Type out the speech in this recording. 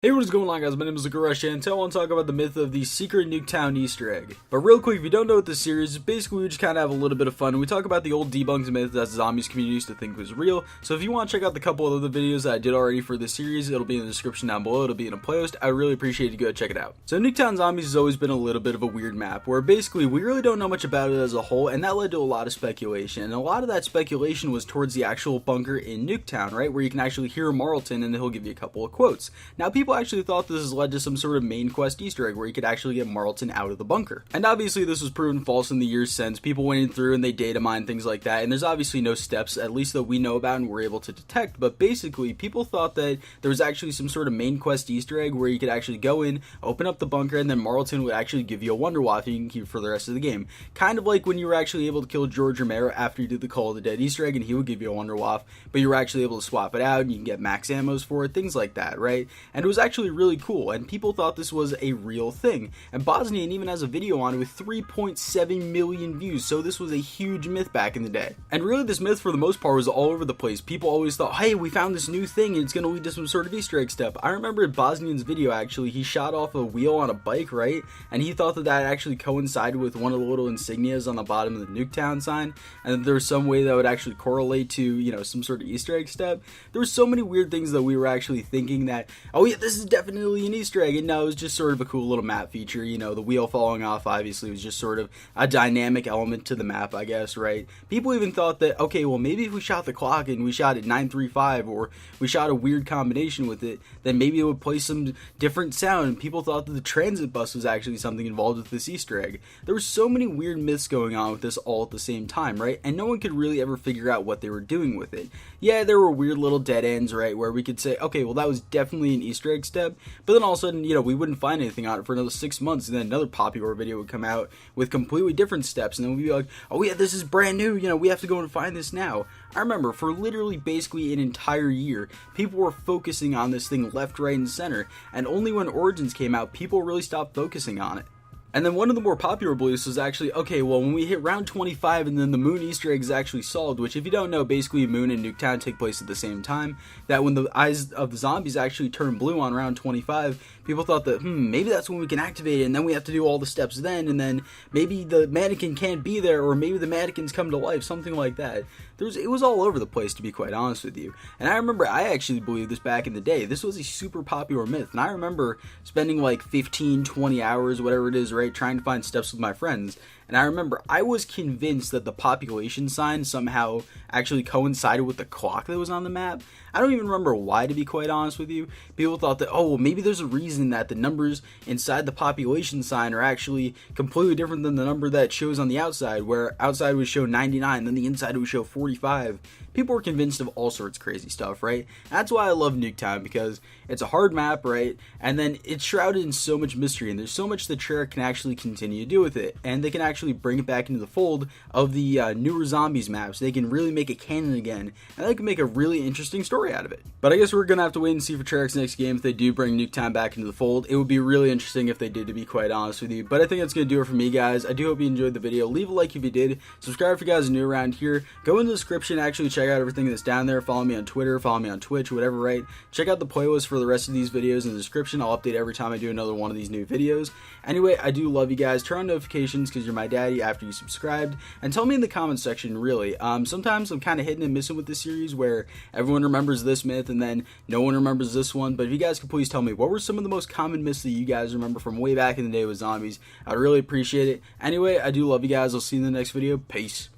Hey, what is going on, guys? My name is Garesh, and today I want to talk about the myth of the secret Nuketown Easter egg. But real quick, if you don't know what this series is, basically we just kind of have a little bit of fun. We talk about the old debunked myth that the zombies community used to think was real. So if you want to check out the couple of other videos that I did already for this series, it'll be in the description down below. It'll be in a playlist. I really appreciate you go check it out. So Nuketown Zombies has always been a little bit of a weird map, where basically we really don't know much about it as a whole, and that led to a lot of speculation. And a lot of that speculation was towards the actual bunker in Nuketown, right, where you can actually hear Marlton and he'll give you a couple of quotes. Now, people actually thought this led to some sort of main quest Easter egg where you could actually get Marlton out of the bunker. And obviously this was proven false in the years since. People went in through and they data mined things like that, and there's obviously no steps, at least that we know about and we're able to detect, but basically people thought that there was actually some sort of main quest Easter egg where you could actually go in, open up the bunker, and then Marlton would actually give you a Wonder Waff you can keep for the rest of the game. Kind of like when you were actually able to kill George Romero after you did the Call of the Dead Easter egg and he would give you a Wonder Waff, but you were actually able to swap it out and you can get max ammos for it, things like that, right? And it was actually really cool, and people thought this was a real thing. And Bosnian even has a video on it with 3.7 million views, so this was a huge myth back in the day. And really this myth for the most part was all over the place. People always thought, hey, we found this new thing and it's going to lead to some sort of Easter egg step. I remember in Bosnian's video actually, he shot off a wheel on a bike, right? And he thought that that actually coincided with one of the little insignias on the bottom of the Nuketown sign, and that there was some way that would actually correlate to, you know, some sort of Easter egg step. There were so many weird things that we were actually thinking that, oh yeah, this is definitely an Easter egg, and no, it was just sort of a cool little map feature. You know, the wheel falling off obviously was just sort of a dynamic element to the map, I guess, right? People even thought that, okay, well maybe if we shot the clock and we shot at 935, or we shot a weird combination with it, then maybe it would play some different sound, and people thought that the transit bus was actually something involved with this Easter egg. There were so many weird myths going on with this all at the same time, right? And no one could really ever figure out what they were doing with it. Yeah, there were weird little dead ends, right, where we could say, okay, well that was definitely an Easter egg step, but then all of a sudden, you know, we wouldn't find anything on it for another 6 months, and then another popular video would come out with completely different steps, and then we'd be like, oh yeah, this is brand new, you know, we have to go and find this now. I remember for literally basically an entire year, people were focusing on this thing left, right, and center, and only when Origins came out, people really stopped focusing on it. And then one of the more popular beliefs was actually, okay, well, when we hit round 25 and then the moon Easter egg is actually solved, which if you don't know, basically moon and Nuketown take place at the same time, that when the eyes of the zombies actually turn blue on round 25, people thought that, maybe that's when we can activate it, and then we have to do all the steps then, and then maybe the mannequin can't be there, or maybe the mannequins come to life, something like that. It was all over the place, to be quite honest with you. And I remember I actually believed this back in the day. This was a super popular myth, and I remember spending like 15, 20 hours, whatever it is, right, trying to find steps with my friends. And I remember I was convinced that the population sign somehow actually coincided with the clock that was on the map. I don't even remember why, to be quite honest with you. People thought that, oh, well, maybe there's a reason that the numbers inside the population sign are actually completely different than the number that shows on the outside, where outside would show 99, then the inside would show 45. People were convinced of all sorts of crazy stuff, right? That's why I love Nuketown, because it's a hard map, right? And then it's shrouded in so much mystery, and there's so much that Treyarch can actually continue to do with it, and they can actually bring it back into the fold of the newer zombies maps. They can really make it canon again, and they can make a really interesting story out of it. But I guess we're gonna have to wait and see for Treyarch's next game if they do bring Nuketown back into the fold. It would be really interesting if they did, to be quite honest with you. But I think that's gonna do it for me, guys. I do hope you enjoyed the video. Leave a like if you did. Subscribe if you guys are new around here. Go in the description, actually check out everything that's down there. Follow me on Twitter, follow me on Twitch, whatever, right? Check out the playlist for the rest of these videos in the description. I'll update every time I do another one of these new videos. Anyway, I do love you guys. Turn on notifications because you're my daddy after you subscribed. And tell me in the comments section, really. Sometimes I'm kind of hitting and missing with this series where everyone remembers this myth and then no one remembers this one. But if you guys could please tell me, what were some of the most common myths that you guys remember from way back in the day with zombies? I'd really appreciate it. Anyway, I do love you guys. I'll see you in the next video. Peace.